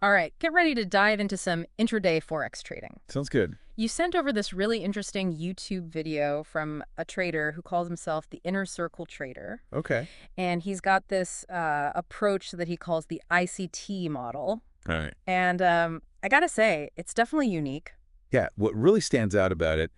All right, get ready to dive into some intraday Forex trading. Sounds good. You sent over this really interesting YouTube video from a trader who calls himself the Inner Circle Trader. Okay. And he's got this approach that he calls the ICT model. All right. And I gotta say, it's definitely unique. Yeah, what really stands out about it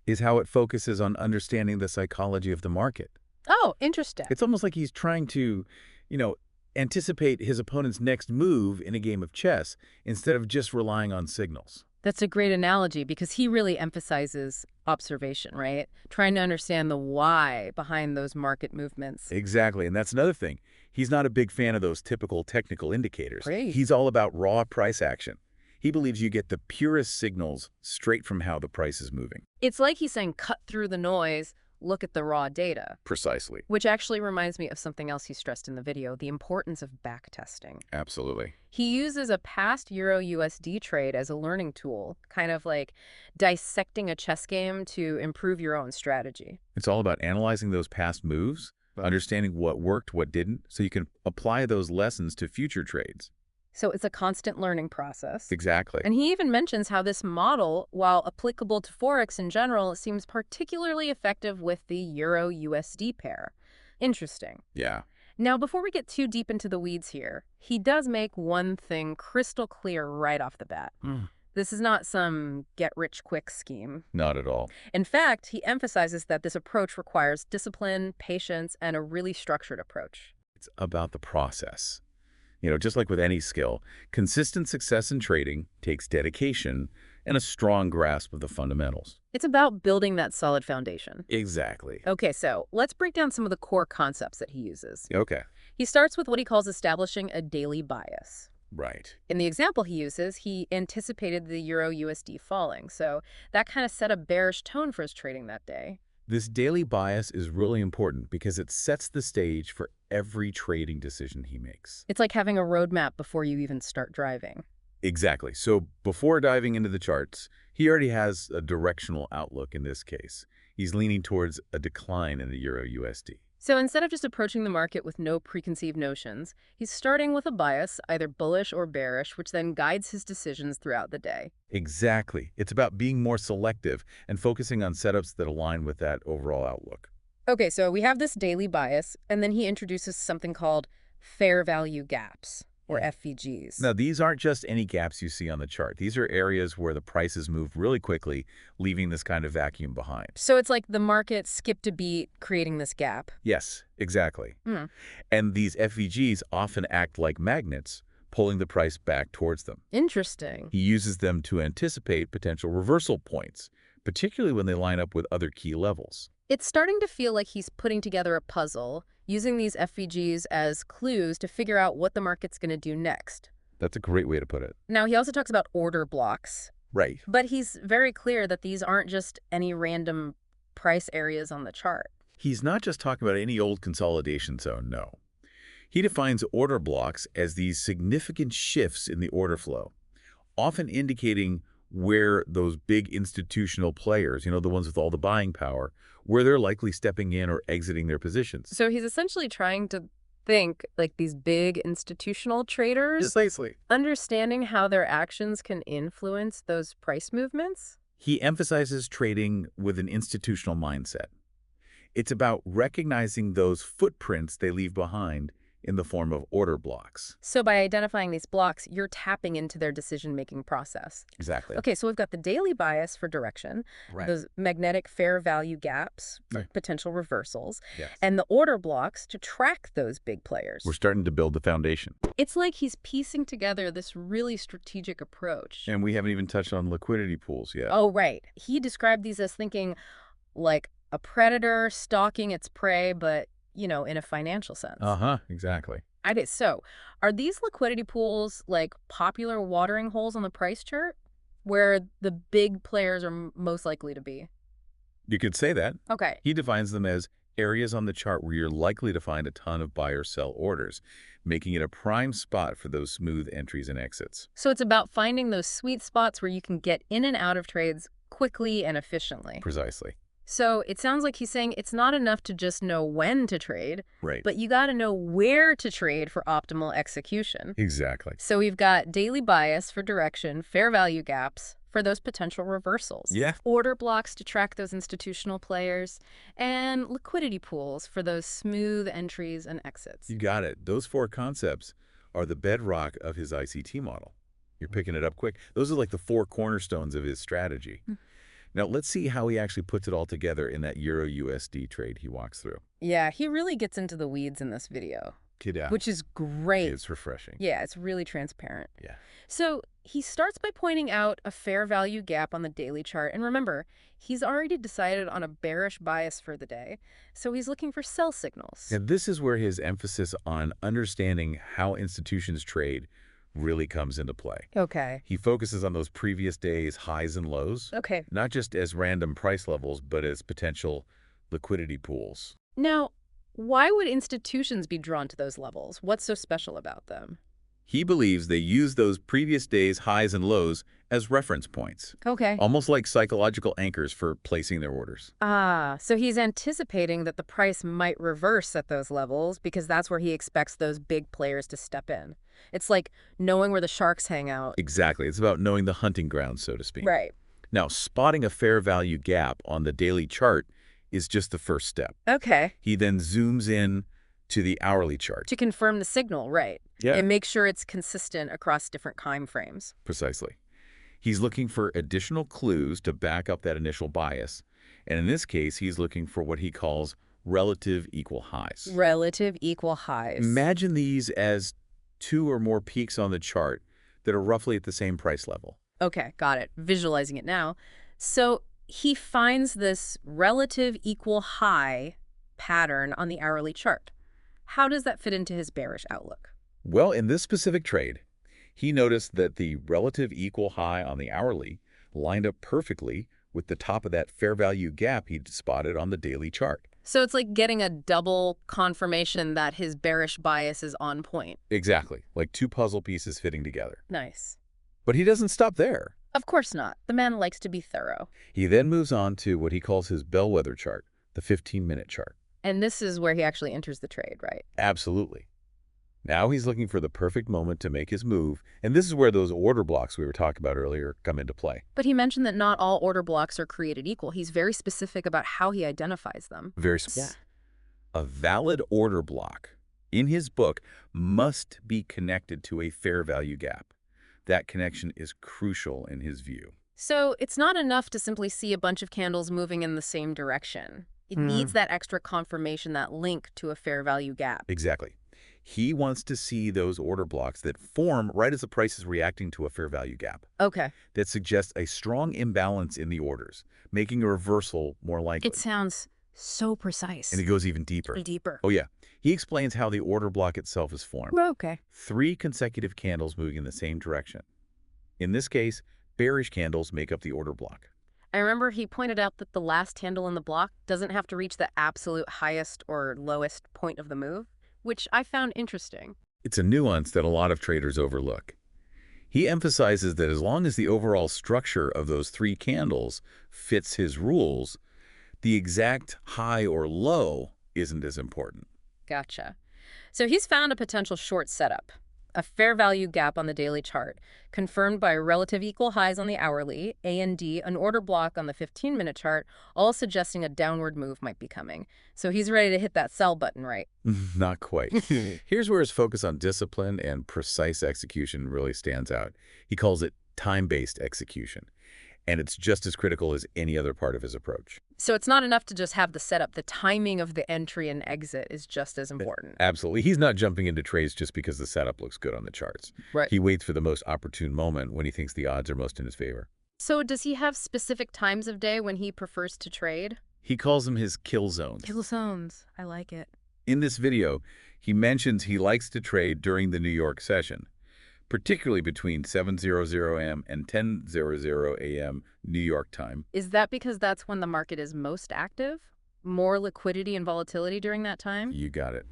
is how it focuses on understanding the psychology of the market. Oh, interesting. It's almost like he's trying to, you know, anticipate his opponent's next move in a game of chess instead of just relying on signals. That's a great analogy because he really emphasizes observation, right? Trying to understand the why behind those market movements. Exactly, and that's another thing. He's not a big fan of those typical technical indicators. Great. He's all about raw price action. He believes you get the purest signals straight from how the price is moving. It's like he's saying cut through the noise, look at the raw data. Precisely. Which actually reminds me of something else he stressed in the video, the importance of backtesting. Absolutely. He uses a past Euro-USD trade as a learning tool, kind of like dissecting a chess game to improve your own strategy. It's all about analyzing those past moves, understanding what worked, what didn't, so you can apply those lessons to future trades. So it's a constant learning process. Exactly. And he even mentions how this model, while applicable to Forex in general, seems particularly effective with the Euro-USD pair. Interesting. Yeah. Now, before we get too deep into the weeds here, he does make one thing crystal clear right off the bat. This is not some get-rich-quick scheme. Not at all. In fact, he emphasizes that this approach requires discipline, patience, and a really structured approach. It's about the process. Just like with any skill, consistent success in trading takes dedication and a strong grasp of the fundamentals. It's about building that solid foundation. Exactly. Okay, so let's break down some of the core concepts that he uses. Okay. He starts with what he calls establishing a daily bias. Right. In the example he uses, he anticipated the Euro-USD falling, so that kind of set a bearish tone for his trading that day. This daily bias is really important because it sets the stage for every trading decision he makes. It's like having a roadmap before you even start driving. Exactly. So before diving into the charts, he already has a directional outlook in this case. He's leaning towards a decline in the Euro-USD. So instead of just approaching the market with no preconceived notions, he's starting with a bias, either bullish or bearish, which then guides his decisions throughout the day. Exactly. It's about being more selective and focusing on setups that align with that overall outlook. Okay, so we have this daily bias, and then he introduces something called fair value gaps, or FVGs. Now, these aren't just any gaps you see on the chart. These are areas where the prices move really quickly, leaving this kind of vacuum behind. So it's like the market skipped a beat, creating this gap. Yes, exactly. And these FVGs often act like magnets, pulling the price back towards them. Interesting. He uses them to anticipate potential reversal points, particularly when they line up with other key levels. It's starting to feel like he's putting together a puzzle, using these FVGs as clues to figure out what the market's going to do next. That's a great way to put it. Now, he also talks about order blocks. Right. But he's very clear that these aren't just any random price areas on the chart. He's not just talking about any old consolidation zone, no. He defines order blocks as these significant shifts in the order flow, often indicating where those big institutional players, the ones with all the buying power, where they're likely stepping in or exiting their positions. So he's essentially trying to think like these big institutional traders, Precisely. understanding how their actions can influence those price movements. He emphasizes trading with an institutional mindset. It's about recognizing those footprints they leave behind in the form of order blocks. So by identifying these blocks, you're tapping into their decision-making process. Exactly. Okay, so we've got the daily bias for direction, Right. those magnetic fair value gaps, Right. potential reversals, Yes. and the order blocks to track those big players. We're starting to build the foundation. It's like he's piecing together this really strategic approach. And we haven't even touched on liquidity pools yet. Oh, right. He described these as thinking like a predator stalking its prey, but in a financial sense. Exactly. So, are these liquidity pools like popular watering holes on the price chart where the big players are most likely to be? You could say that. Okay. He defines them as areas on the chart where you're likely to find a ton of buy or sell orders, making it a prime spot for those smooth entries and exits. So it's about finding those sweet spots where you can get in and out of trades quickly and efficiently. Precisely. So it sounds like he's saying it's not enough to just know when to trade, Right. but you got to know where to trade for optimal execution. Exactly. So we've got daily bias for direction, fair value gaps for those potential reversals, Yeah. order blocks to track those institutional players, and liquidity pools for those smooth entries and exits. You got it. Those four concepts are the bedrock of his ICT model. You're picking it up quick. Those are like the four cornerstones of his strategy. Now, let's see how he actually puts it all together in that Euro USD trade he walks through. Yeah, he really gets into the weeds in this video, Kid out. which is great. It's refreshing. Yeah, it's really transparent. Yeah. So he starts by pointing out a fair value gap on the daily chart. And remember, he's already decided on a bearish bias for the day, so he's looking for sell signals. And this is where his emphasis on understanding how institutions trade really comes into play. Okay. He focuses on those previous days' highs and lows, Okay. not just as random price levels, but as potential liquidity pools. Now, why would institutions be drawn to those levels? What's so special about them? He believes they use those previous days' highs and lows as reference points, Okay. almost like psychological anchors for placing their orders. Ah, so he's anticipating that the price might reverse at those levels because that's where he expects those big players to step in. It's like knowing where the sharks hang out. Exactly. It's about knowing the hunting grounds, so to speak. Right. Now, spotting a fair value gap on the daily chart is just the first step. Okay. He then zooms in to the hourly chart. To confirm the signal, right. Yeah. And make sure it's consistent across different time frames. Precisely. He's looking for additional clues to back up that initial bias. And in this case, he's looking for what he calls relative equal highs. Relative equal highs. Imagine these as two or more peaks on the chart that are roughly at the same price level. Okay, got it. Visualizing it now. So he finds this relative equal high pattern on the hourly chart. How does that fit into his bearish outlook? Well, in this specific trade, he noticed that the relative equal high on the hourly lined up perfectly with the top of that fair value gap he'd spotted on the daily chart. So it's like getting a double confirmation that his bearish bias is on point. Exactly, like two puzzle pieces fitting together. Nice. But he doesn't stop there. Of course not. The man likes to be thorough. He then moves on to what he calls his bellwether chart, the 15-minute chart. And this is where he actually enters the trade, right? Absolutely. Now he's looking for the perfect moment to make his move, and this is where those order blocks we were talking about earlier come into play. But he mentioned that not all order blocks are created equal. He's very specific about how he identifies them. Very Yeah. A valid order block, in his book, must be connected to a fair value gap. That connection is crucial in his view. So it's not enough to simply see a bunch of candles moving in the same direction. It needs that extra confirmation, that link to a fair value gap. Exactly. He wants to see those order blocks that form right as the price is reacting to a fair value gap. Okay. That suggests a strong imbalance in the orders, making a reversal more likely. It sounds so precise. And it goes even deeper. Deeper. Oh, yeah. He explains how the order block itself is formed. Okay. 3 consecutive candles moving in the same direction. In this case, bearish candles make up the order block. I remember he pointed out that the last candle in the block doesn't have to reach the absolute highest or lowest point of the move, which I found interesting. It's a nuance that a lot of traders overlook. He emphasizes that as long as the overall structure of those 3 candles fits his rules, the exact high or low isn't as important. Gotcha. So he's found a potential short setup, a fair value gap on the daily chart, confirmed by relative equal highs on the hourly, A and D, an order block on the 15-minute chart, all suggesting a downward move might be coming. So he's ready to hit that sell button, right? Not quite. Here's where his focus on discipline and precise execution really stands out. He calls it time-based execution, and it's just as critical as any other part of his approach. So it's not enough to just have the setup. The timing of the entry and exit is just as important. Absolutely. He's not jumping into trades just because the setup looks good on the charts. Right. He waits for the most opportune moment when he thinks the odds are most in his favor. So does he have specific times of day when he prefers to trade? He calls them his kill zones. Kill zones. I like it. In this video, he mentions he likes to trade during the New York session, particularly between 7:00 a.m. and 10:00 a.m. New York time. Is that because that's when the market is most active? More liquidity and volatility during that time? You got it.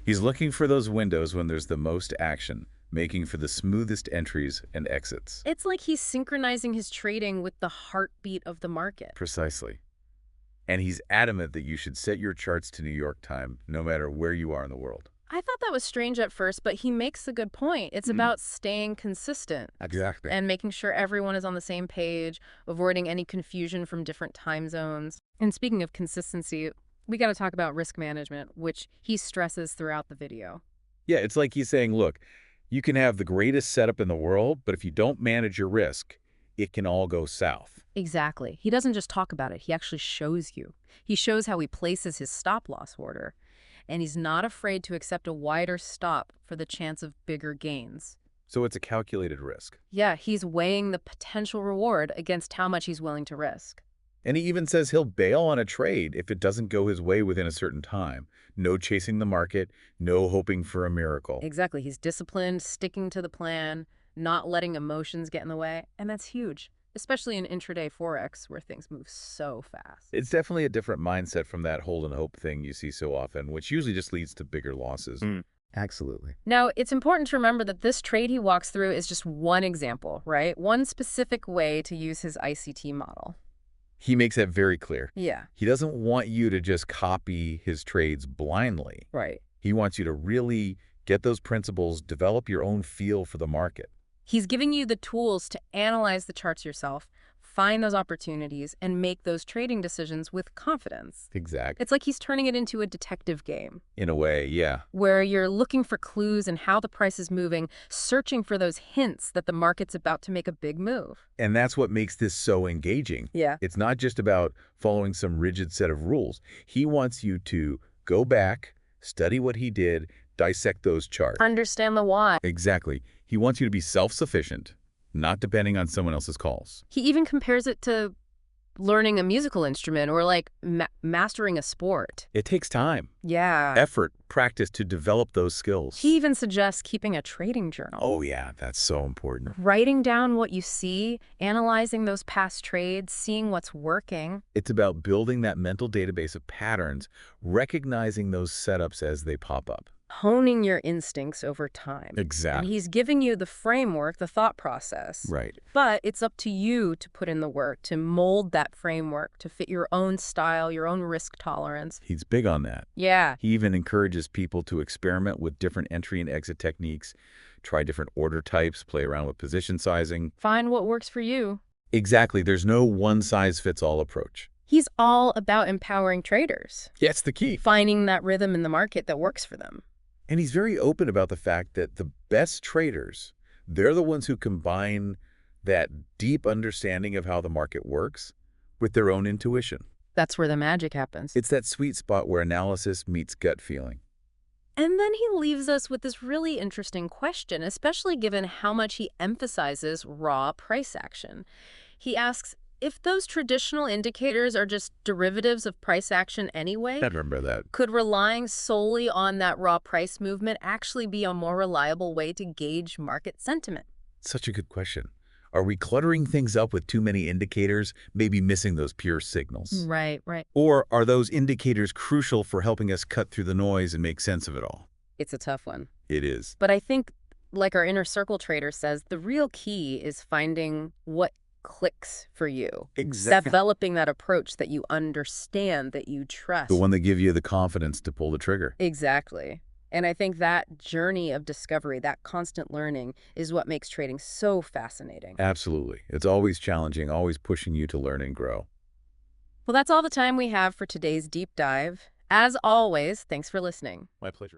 He's looking for those windows when there's the most action, making for the smoothest entries and exits. It's like he's synchronizing his trading with the heartbeat of the market. Precisely. And he's adamant that you should set your charts to New York time, no matter where you are in the world. I thought that was strange at first, but he makes a good point. It's Mhm. about staying consistent Exactly. and making sure everyone is on the same page, avoiding any confusion from different time zones. And speaking of consistency, we got to talk about risk management, which he stresses throughout the video. Yeah, it's like he's saying, look, you can have the greatest setup in the world, but if you don't manage your risk, it can all go south. Exactly. He doesn't just talk about it, he actually shows you. He shows how he places his stop-loss order, and he's not afraid to accept a wider stop for the chance of bigger gains. So it's a calculated risk. Yeah, he's weighing the potential reward against how much he's willing to risk. And he even says he'll bail on a trade if it doesn't go his way within a certain time. No chasing the market, no hoping for a miracle. Exactly. He's disciplined, sticking to the plan, not letting emotions get in the way, and that's huge, especially in intraday Forex where things move so fast. It's definitely a different mindset from that hold and hope thing you see so often, which usually just leads to bigger losses. Absolutely. Now, it's important to remember that this trade he walks through is just one example, right? One specific way to use his ICT model. He makes that very clear. Yeah, He doesn't want you to just copy his trades blindly. right. He wants you to really get those principles, develop your own feel for the market. He's giving you the tools to analyze the charts yourself, find those opportunities, and make those trading decisions with confidence. Exactly. It's like he's turning it into a detective game, In a way, yeah. where you're looking for clues in how the price is moving, searching for those hints that the market's about to make a big move. And that's what makes this so engaging. Yeah. It's not just about following some rigid set of rules. He wants you to go back, study what he did, dissect those charts. Understand the why. Exactly. He wants you to be self-sufficient, not depending on someone else's calls. He even compares it to learning a musical instrument or like mastering a sport. It takes time, Yeah. effort, practice to develop those skills. He even suggests keeping a trading journal. Oh, yeah, that's so important. Writing down what you see, analyzing those past trades, seeing what's working. It's about building that mental database of patterns, recognizing those setups as they pop up. Honing your instincts over time. And Exactly. he's giving you the framework, the thought process. Right. But it's up to you to put in the work, to mold that framework, to fit your own style, your own risk tolerance. He's big on that. Yeah. He even encourages people to experiment with different entry and exit techniques, try different order types, play around with position sizing. Find what works for you. Exactly. There's no one-size-fits-all approach. He's all about empowering traders, Yeah, it's the key. finding that rhythm in the market that works for them. And he's very open about the fact that the best traders, they're the ones who combine that deep understanding of how the market works with their own intuition. That's where the magic happens. It's that sweet spot where analysis meets gut feeling. And then he leaves us with this really interesting question, especially given how much he emphasizes raw price action. He asks, if those traditional indicators are just derivatives of price action anyway, I remember that. could relying solely on that raw price movement actually be a more reliable way to gauge market sentiment? Such a good question. Are we cluttering things up with too many indicators, maybe missing those pure signals? Right, right. Or are those indicators crucial for helping us cut through the noise and make sense of it all? It's a tough one. It is. But I think, like our inner circle trader says, the real key is finding what clicks for you. Exactly. Developing that approach that you understand, that you trust. The one that gives you the confidence to pull the trigger. Exactly. And I think that journey of discovery, that constant learning, is what makes trading so fascinating. Absolutely. It's always challenging, always pushing you to learn and grow. Well, that's all the time we have for today's deep dive. As always, thanks for listening. My pleasure.